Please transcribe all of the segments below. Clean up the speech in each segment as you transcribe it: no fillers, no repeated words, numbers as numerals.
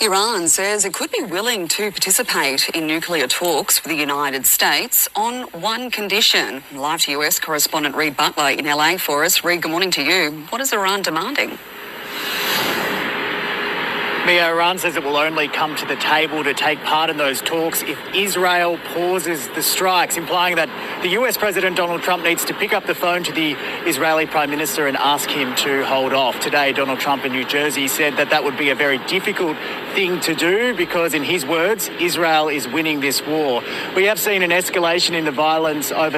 Iran says it could be willing to participate in nuclear talks with the United States on one condition. Live to US correspondent Reid Butler in LA for us. Reid, good morning to you. What is Iran demanding? Mia, Iran says it will only come to the table to take part in those talks if Israel pauses the strikes, implying that the US President Donald Trump needs to pick up the phone to the Israeli Prime Minister and ask him to hold off. Today, Donald Trump in New Jersey said that that would be a very difficult thing to do because, in his words, Israel is winning this war. We have seen an escalation in the violence over...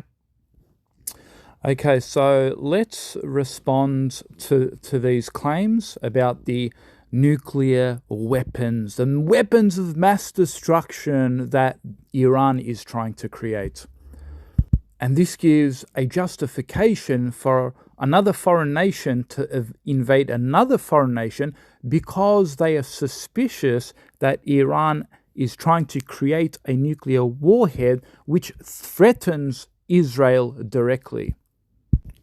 Okay, so let's respond to these claims about the nuclear weapons and weapons of mass destruction that Iran is trying to create. And this gives a justification for another foreign nation to invade another foreign nation because they are suspicious that Iran is trying to create a nuclear warhead which threatens Israel directly.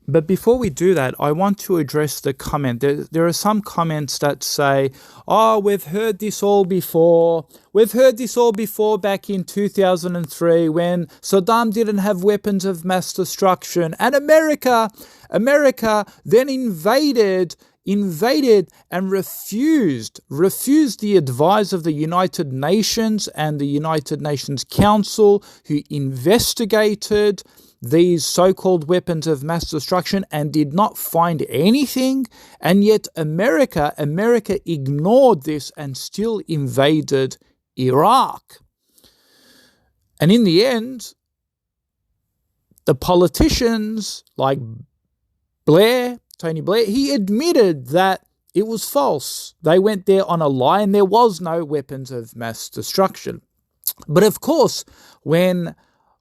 But before we do that, I want to address the comment. There are some comments that say, oh, we've heard this all before. We've heard this all before back in 2003 when Saddam didn't have weapons of mass destruction. And America then invaded and refused the advice of the United Nations and the United Nations Council, who investigated these so-called weapons of mass destruction and did not find anything. And yet America ignored this and still invaded Iraq. And in the end, the politicians like Tony Blair, he admitted that it was false. They went there on a lie and there was no weapons of mass destruction. But of course, when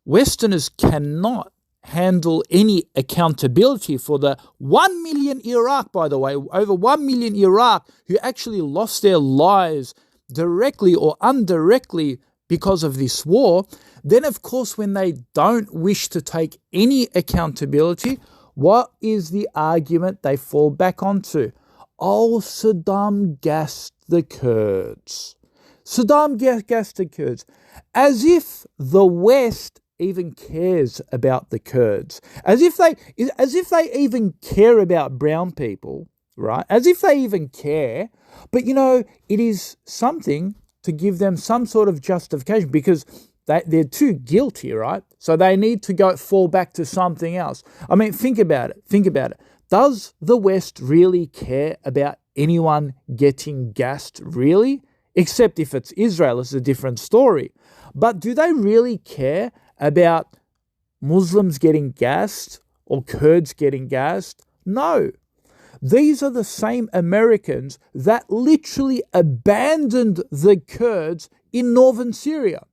Westerners cannot handle any accountability for the 1 million Iraq, by the way, over 1 million Iraq who actually lost their lives directly or indirectly because of this war, then of course when they don't wish to take any accountability, what is the argument they fall back onto? Oh, Saddam gassed the Kurds. Saddam gassed the Kurds. As if the West even cares about the Kurds. As if they even care about brown people, right? As if they even care. But it is something to give them some sort of justification because they're too guilty, right? So they need to fall back to something else. I mean, think about it. Does the West really care about anyone getting gassed, really? Except if it's Israel, it's a different story. But do they really care about Muslims getting gassed or Kurds getting gassed? No. These are the same Americans that literally abandoned the Kurds in northern Syria.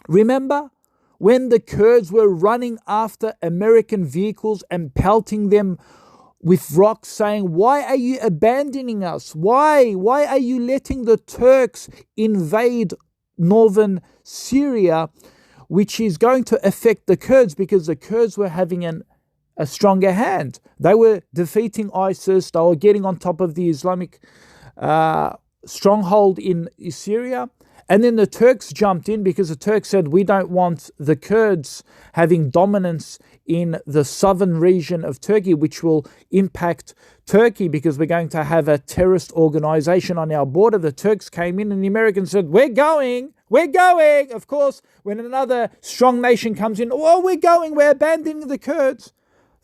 Remember when the Kurds were running after American vehicles and pelting them with rocks, saying, why are you abandoning us? Why are you letting the Turks invade northern Syria, which is going to affect the Kurds because the Kurds were having a stronger hand. They were defeating ISIS. They were getting on top of the Islamic stronghold in Syria. And then the Turks jumped in because the Turks said, we don't want the Kurds having dominance in the southern region of Turkey, which will impact Turkey because we're going to have a terrorist organization on our border. The Turks came in and the Americans said, we're going. Of course, when another strong nation comes in, we're abandoning the Kurds.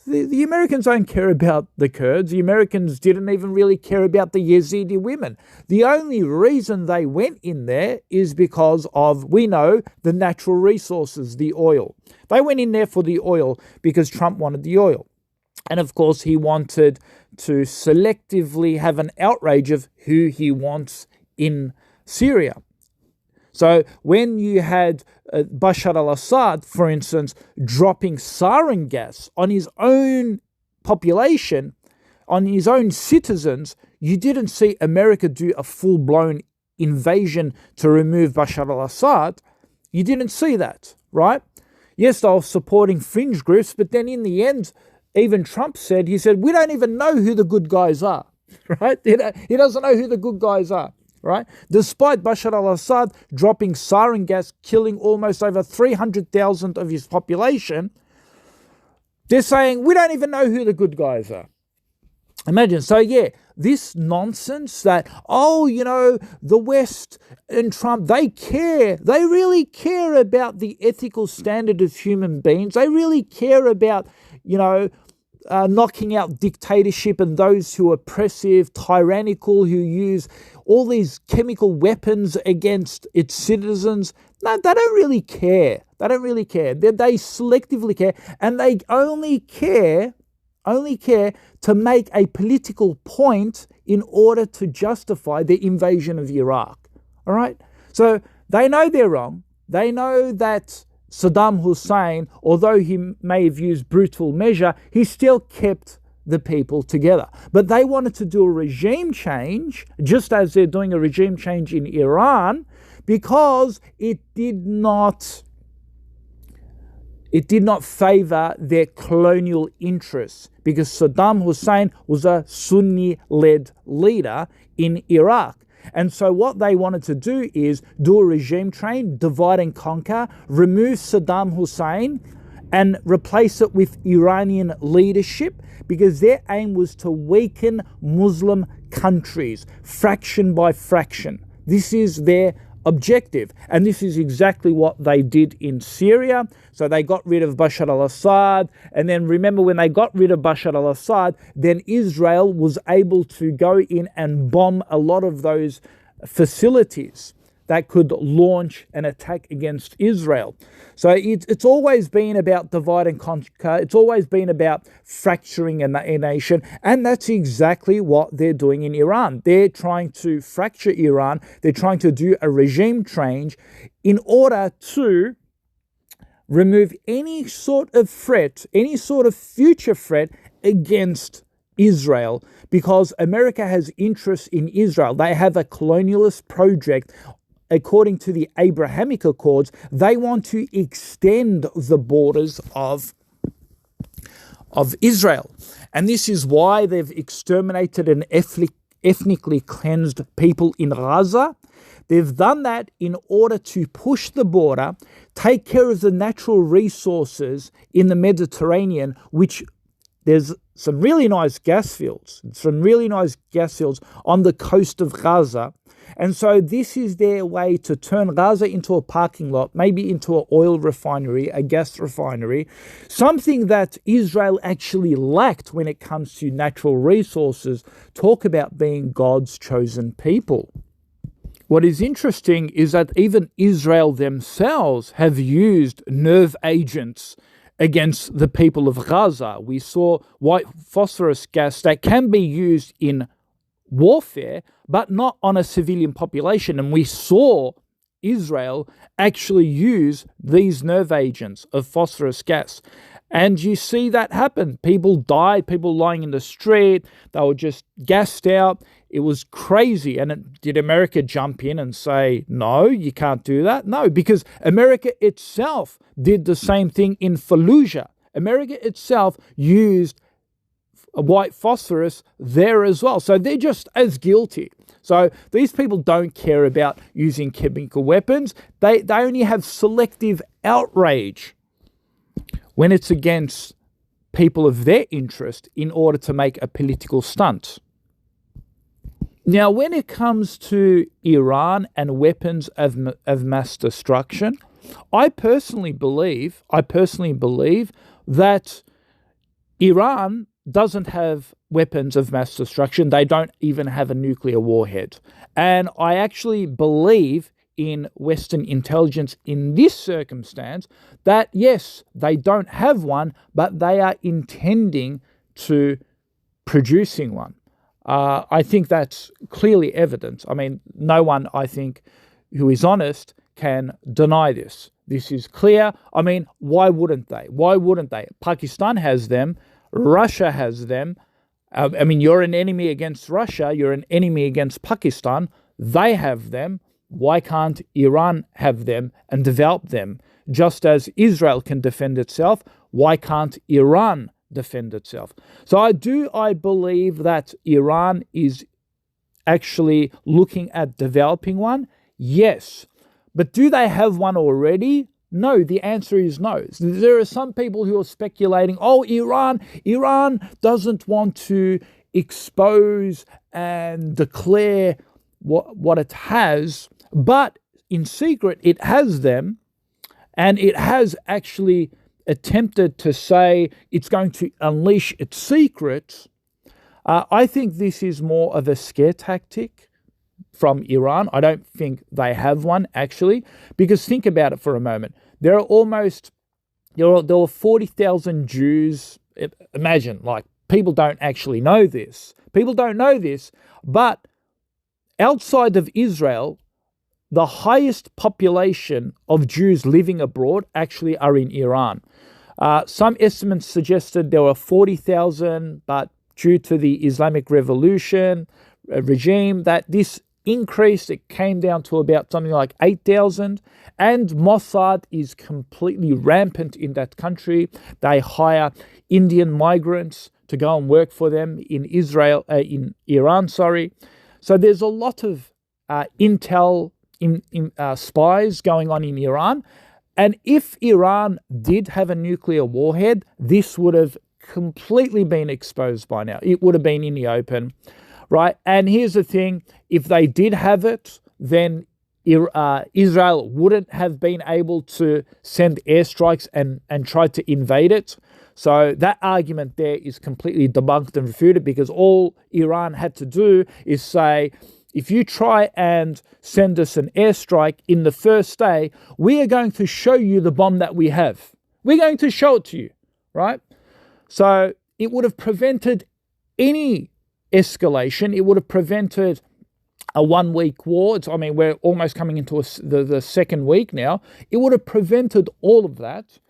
The Americans don't care about the Kurds. The Americans didn't even really care about the Yazidi women. The only reason they went in there is because of, we know, the natural resources, the oil. They went in there for the oil because Trump wanted the oil. And of course, he wanted to selectively have an outrage of who he wants in Syria. So when you had Bashar al-Assad, for instance, dropping sarin gas on his own population, on his own citizens, you didn't see America do a full-blown invasion to remove Bashar al-Assad. You didn't see that, right? Yes, they were supporting fringe groups, but then in the end, even Trump said, we don't even know who the good guys are, right? He doesn't know who the good guys are. right? Despite Bashar al-Assad dropping sarin gas, killing almost over 300,000 of his population, they're saying, we don't even know who the good guys are. Imagine. So yeah, this nonsense that, the West and Trump, they really care about the ethical standard of human beings. They really care about, knocking out dictatorship and those who are oppressive, tyrannical, who use all these chemical weapons against its citizens. No, they don't really care. They don't really care. They selectively care, and they only care to make a political point in order to justify the invasion of Iraq. All right? So they know they're wrong. They know that Saddam Hussein, although he may have used brutal measure, he still kept the people together. But they wanted to do a regime change, just as they're doing a regime change in Iran, because it did not favor their colonial interests, because Saddam Hussein was a Sunni-led leader in Iraq. And so what they wanted to do is do a regime change, divide and conquer, remove Saddam Hussein and replace it with Iranian leadership, because their aim was to weaken Muslim countries, fraction by fraction. This is their objective. And this is exactly what they did in Syria. So they got rid of Bashar al-Assad. And then remember, when they got rid of Bashar al-Assad, then Israel was able to go in and bomb a lot of those facilities that could launch an attack against Israel. So it's always been about divide and conquer. It's always been about fracturing a nation. And that's exactly what they're doing in Iran. They're trying to fracture Iran. They're trying to do a regime change in order to remove any sort of threat, any sort of future threat against Israel, because America has interest in Israel. They have a colonialist project. According to the Abrahamic Accords, they want to extend the borders of Israel. And this is why they've exterminated and ethnically cleansed people in Gaza. They've done that in order to push the border, take care of the natural resources in the Mediterranean, which there's some really nice gas fields on the coast of Gaza. And so this is their way to turn Gaza into a parking lot, maybe into an oil refinery, a gas refinery, something that Israel actually lacked when it comes to natural resources. Talk about being God's chosen people. What is interesting is that even Israel themselves have used nerve agents against the people of Gaza. We saw white phosphorus gas that can be used in warfare, but not on a civilian population. And we saw Israel actually use these nerve agents of phosphorus gas. And you see that happen. People died, people lying in the street, they were just gassed out. It was crazy. And did America jump in and say, no, you can't do that? No, because America itself did the same thing in Fallujah. America itself used white phosphorus there as well. So they're just as guilty. So these people don't care about using chemical weapons. They only have selective outrage when it's against people of their interest in order to make a political stunt. Now, when it comes to Iran and weapons of mass destruction, I personally believe that Iran doesn't have weapons of mass destruction. They don't even have a nuclear warhead. And I actually believe in Western intelligence in this circumstance that, yes, they don't have one, but they are intending to producing one. I think that's clearly evident. I mean, no one, I think, who is honest can deny this. This is clear. I mean, why wouldn't they? Why wouldn't they? Pakistan has them. Russia has them. I mean, you're an enemy against Russia. You're an enemy against Pakistan. They have them. Why can't Iran have them and develop them? Just as Israel can defend itself, why can't Iran defend itself? So I believe that Iran is actually looking at developing one? Yes. But do they have one already? No, the answer is no. There are some people who are speculating, Iran doesn't want to expose and declare what it has, but in secret it has them, and it has actually attempted to say it's going to unleash its secrets. I think this is more of a scare tactic from Iran. I don't think they have one, actually, because think about it for a moment. There were 40,000 Jews. Imagine, people don't actually know this. People don't know this, but outside of Israel, the highest population of Jews living abroad actually are in Iran. Some estimates suggested there were 40,000, but due to the Islamic Revolution regime, that this increased. It came down to about something like 8,000. And Mossad is completely rampant in that country. They hire Indian migrants to go and work for them in Iran. So there's a lot of intel spies going on in Iran. And if Iran did have a nuclear warhead, this would have completely been exposed by now. It would have been in the open, right? And here's the thing, if they did have it, then Israel wouldn't have been able to send airstrikes and try to invade it. So that argument there is completely debunked and refuted, because all Iran had to do is say, if you try and send us an airstrike in the first day, we are going to show you the bomb that we have. We're going to show it to you, right? So it would have prevented any escalation. It would have prevented a 1 week war. We're almost coming into the second week now. It would have prevented all of that.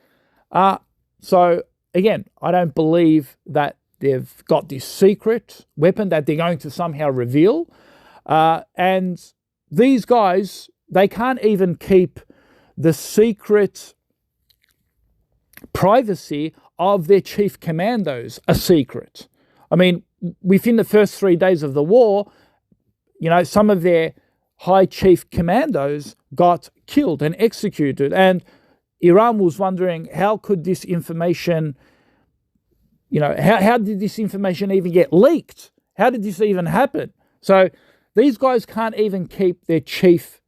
So again, I don't believe that they've got this secret weapon that they're going to somehow reveal. And these guys, they can't even keep the secret privacy of their chief commandos a secret. Within the first 3 days of the war, some of their high chief commandos got killed and executed. And Iran was wondering, how could this information, how did this information even get leaked? How did this even happen? So these guys can't even keep their chief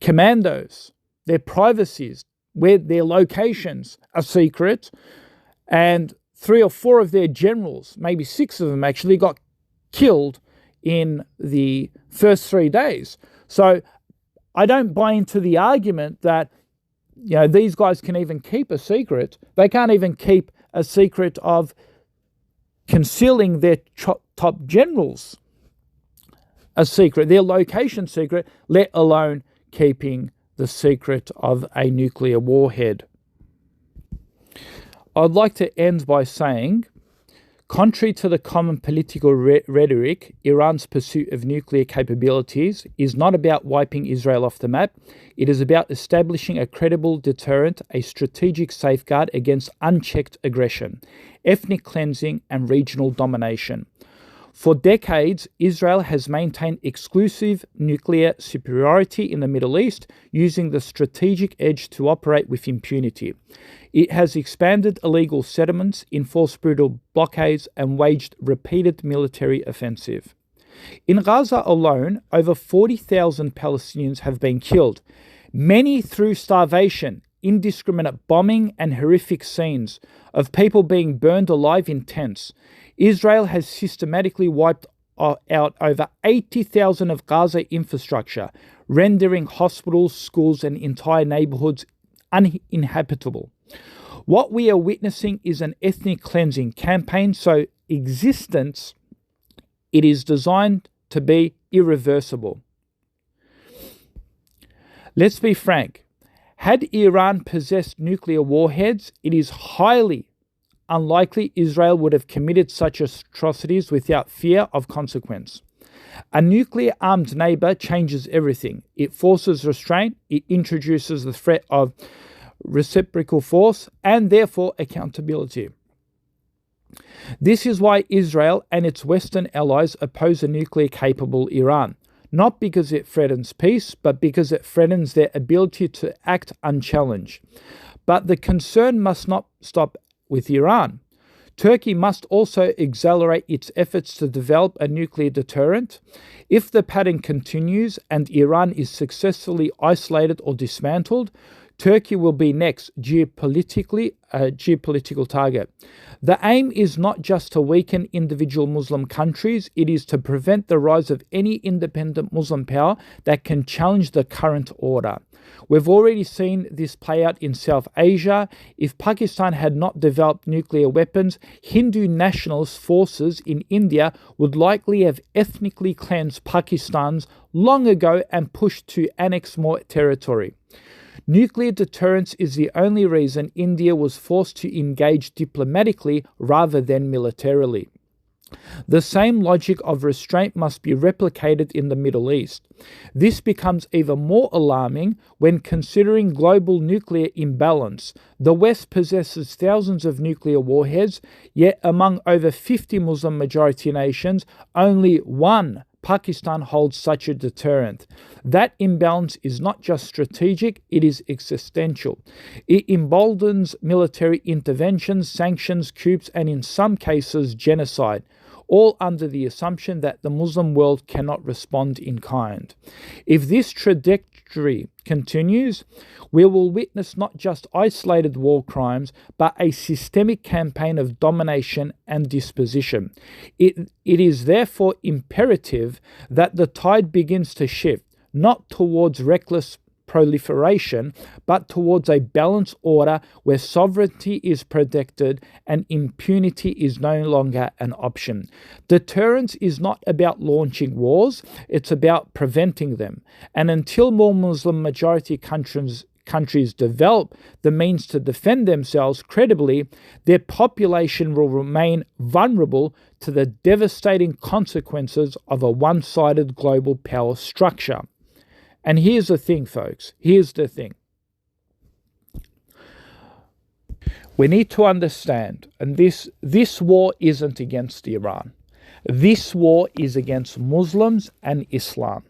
commandos, their privacies, where their locations are secret. And 3 or 4 of their generals, maybe 6 of them actually, got killed in the first 3 days. So I don't buy into the argument that these guys can even keep a secret. They can't even keep a secret of concealing their top generals a secret, their location secret, let alone keeping the secret of a nuclear warhead. I'd like to end by saying, contrary to the common political rhetoric, Iran's pursuit of nuclear capabilities is not about wiping Israel off the map. It is about establishing a credible deterrent, a strategic safeguard against unchecked aggression, ethnic cleansing, and regional domination. For decades, Israel has maintained exclusive nuclear superiority in the Middle East, using the strategic edge to operate with impunity. It has expanded illegal settlements, enforced brutal blockades, and waged repeated military offensive. In Gaza alone, over 40,000 Palestinians have been killed, many through starvation, indiscriminate bombing, and horrific scenes of people being burned alive in tents. Israel has systematically wiped out over 80,000 of Gaza infrastructure, rendering hospitals, schools, and entire neighborhoods uninhabitable. What we are witnessing is an ethnic cleansing campaign, so existence, it is designed to be irreversible. Let's be frank. Had Iran possessed nuclear warheads, it is highly unlikely Israel would have committed such atrocities without fear of consequence. A nuclear-armed neighbor changes everything. It forces restraint, it introduces the threat of reciprocal force, and therefore accountability. This is why Israel and its Western allies oppose a nuclear-capable Iran. Not because it threatens peace, but because it threatens their ability to act unchallenged. But the concern must not stop with Iran. Turkey must also accelerate its efforts to develop a nuclear deterrent. If the pattern continues and Iran is successfully isolated or dismantled, Turkey will be next geopolitical target. The aim is not just to weaken individual Muslim countries, it is to prevent the rise of any independent Muslim power that can challenge the current order. We've already seen this play out in South Asia. If Pakistan had not developed nuclear weapons, Hindu nationalist forces in India would likely have ethnically cleansed Pakistan's long ago and pushed to annex more territory. Nuclear deterrence is the only reason India was forced to engage diplomatically rather than militarily. The same logic of restraint must be replicated in the Middle East. This becomes even more alarming when considering global nuclear imbalance. The West possesses thousands of nuclear warheads, yet among over 50 Muslim majority nations, only one, Pakistan, holds such a deterrent. That imbalance is not just strategic, it is existential. It emboldens military interventions, sanctions, coups, and in some cases genocide, all under the assumption that the Muslim world cannot respond in kind. If this trajectory continues, we will witness not just isolated war crimes, but a systemic campaign of domination and disposition. It is therefore imperative that the tide begins to shift, not towards reckless proliferation, but towards a balanced order where sovereignty is protected and impunity is no longer an option. Deterrence is not about launching wars, it's about preventing them. And until more Muslim majority countries develop the means to defend themselves credibly, their population will remain vulnerable to the devastating consequences of a one-sided global power structure. And here's the thing, folks. Here's the thing. We need to understand, and this war isn't against Iran. This war is against Muslims and Islam.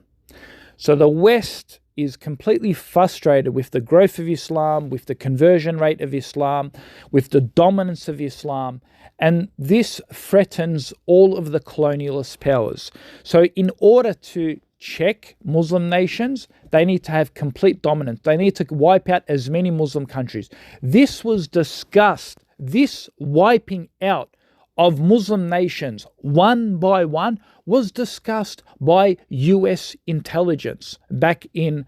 So the West is completely frustrated with the growth of Islam, with the conversion rate of Islam, with the dominance of Islam, and this threatens all of the colonialist powers. So in order to check Muslim nations, they need to have complete dominance. They need to wipe out as many Muslim countries. This was discussed, this wiping out of Muslim nations one by one was discussed by US intelligence back in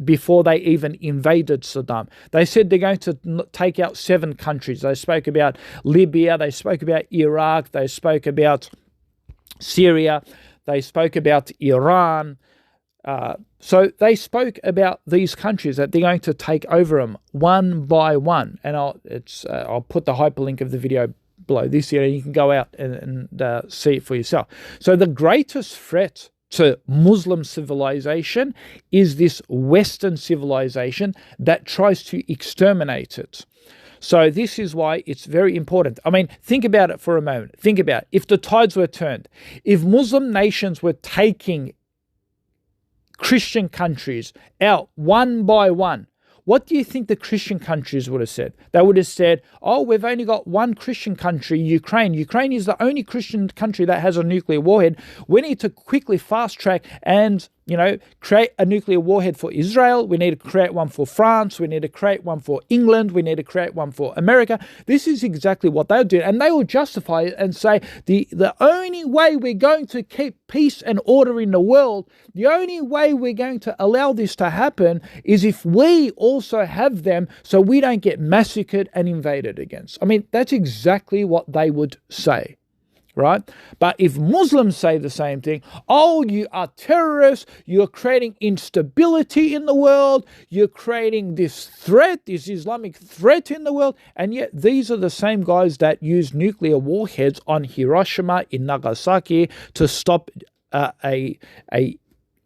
before they even invaded Saddam. They said they're going to take out 7 countries. They spoke about Libya, they spoke about Iraq, they spoke about Syria, they spoke about Iran. So they spoke about these countries that they're going to take over them one by one. And I'll put the hyperlink of the video below this here, and you can go out and see it for yourself. So the greatest threat to Muslim civilization is this Western civilization that tries to exterminate it. So this is why it's very important. I mean, think about it for a moment. Think about it. If the tides were turned, if Muslim nations were taking Christian countries out one by one, what do you think the Christian countries would have said? They would have said, oh, we've only got one Christian country, Ukraine. Ukraine is the only Christian country that has a nuclear warhead. We need to quickly fast track and, create a nuclear warhead for Israel. We need to create one for France. We need to create one for England. We need to create one for America. This is exactly what they'll do. And they will justify it and say, the only way we're going to keep peace and order in the world, the only way we're going to allow this to happen is if we also have them so we don't get massacred and invaded against. I mean, that's exactly what they would say. Right? But if Muslims say the same thing, oh, you are terrorists, you're creating instability in the world, you're creating this threat, this Islamic threat in the world, and yet these are the same guys that use nuclear warheads on Hiroshima, in Nagasaki, to stop a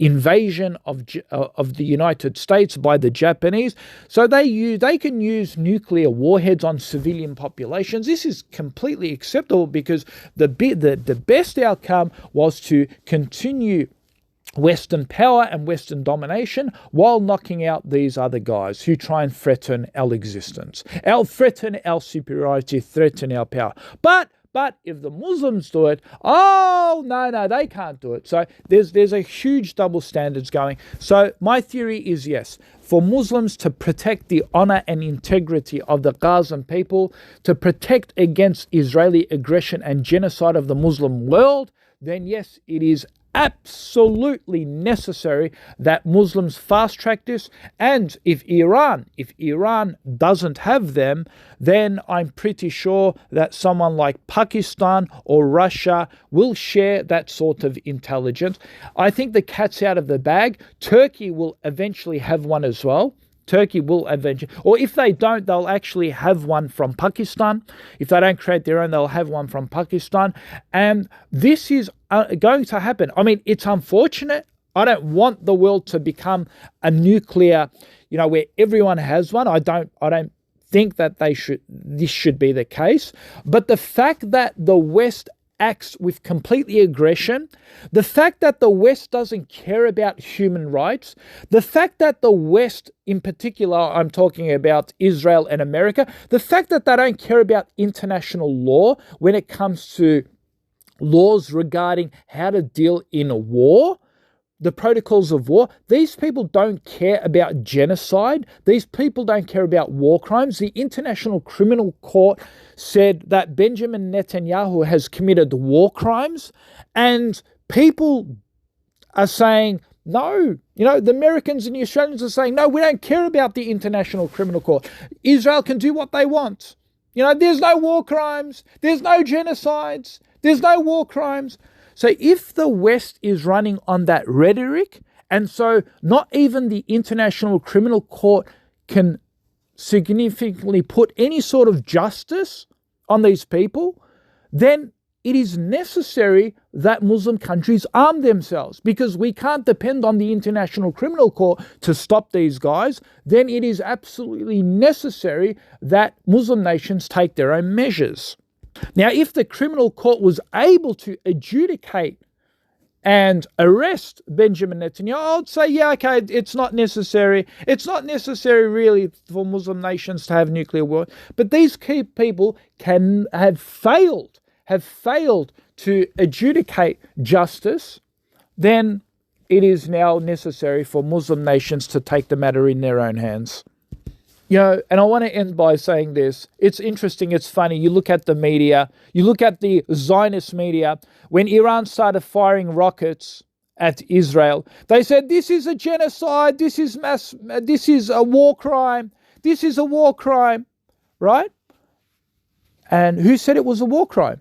invasion of the United States by the Japanese. So they can use nuclear warheads on civilian populations. This is completely acceptable because the best outcome was to continue Western power and Western domination while knocking out these other guys who try and threaten our existence, threaten our superiority, threaten our power. But if the Muslims do it, oh, no, they can't do it. So there's a huge double standards going. So my theory is yes, for Muslims to protect the honor and integrity of the Gazan people, to protect against Israeli aggression and genocide of the Muslim world, then yes, it is absolutely necessary that Muslims fast track this. And if Iran doesn't have them, then I'm pretty sure that someone like Pakistan or Russia will share that sort of intelligence. I think the cat's out of the bag. Turkey will eventually have one as well. Turkey will eventually, or if they don't, they'll actually have one from Pakistan. If they don't create their own, they'll have one from Pakistan. And this is going to happen. I mean, it's unfortunate. I don't want the world to become a nuclear, where everyone has one. I don't think that this should be the case. But the fact that the West acts with completely aggression, the fact that the West doesn't care about human rights, the fact that the West, in particular, I'm talking about Israel and America, the fact that they don't care about international law when it comes to laws regarding how to deal in a war, the protocols of war. These people don't care about genocide. These people don't care about war crimes. The International Criminal Court said that Benjamin Netanyahu has committed war crimes, and people are saying, no, the Americans and the Australians are saying, no, we don't care about the International Criminal Court. Israel can do what they want. There's no war crimes. There's no genocides. There's no war crimes. So if the West is running on that rhetoric, and so not even the International Criminal Court can significantly put any sort of justice on these people, then it is necessary that Muslim countries arm themselves, because we can't depend on the International Criminal Court to stop these guys. Then it is absolutely necessary that Muslim nations take their own measures. Now, if the criminal court was able to adjudicate and arrest Benjamin Netanyahu, I would say, yeah, okay, it's not necessary. It's not necessary really for Muslim nations to have nuclear war. But these key people have failed to adjudicate justice. Then it is now necessary for Muslim nations to take the matter in their own hands. And I want to end by saying this. It's interesting, it's funny. You look at the media, you look at the Zionist media. When Iran started firing rockets at Israel, they said, this is a genocide, this is a war crime, this is a war crime, right? And who said it was a war crime?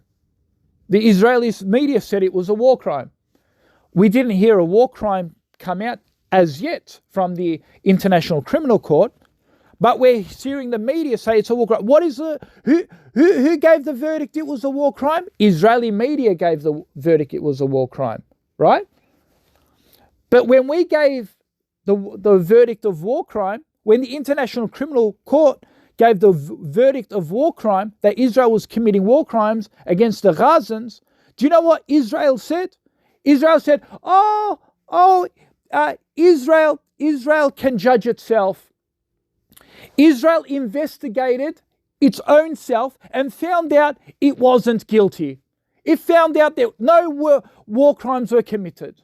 The Israeli media said it was a war crime. We didn't hear a war crime come out as yet from the International Criminal Court. But we're hearing the media say it's a war crime. Who gave the verdict it was a war crime? Israeli media gave the verdict it was a war crime, right? But when we gave the verdict of war crime, when the International Criminal Court gave the verdict of war crime, that Israel was committing war crimes against the Gazans, do you know what Israel said? Israel said, Israel can judge itself. Israel investigated its own self and found out it wasn't guilty. It found out that no war crimes were committed.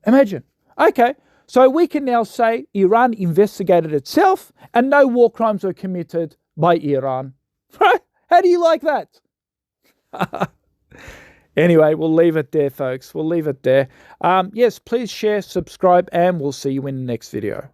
Imagine. Okay, so we can now say Iran investigated itself and no war crimes were committed by Iran. How do you like that? Anyway, we'll leave it there, folks. We'll leave it there. Yes, please share, subscribe, and we'll see you in the next video.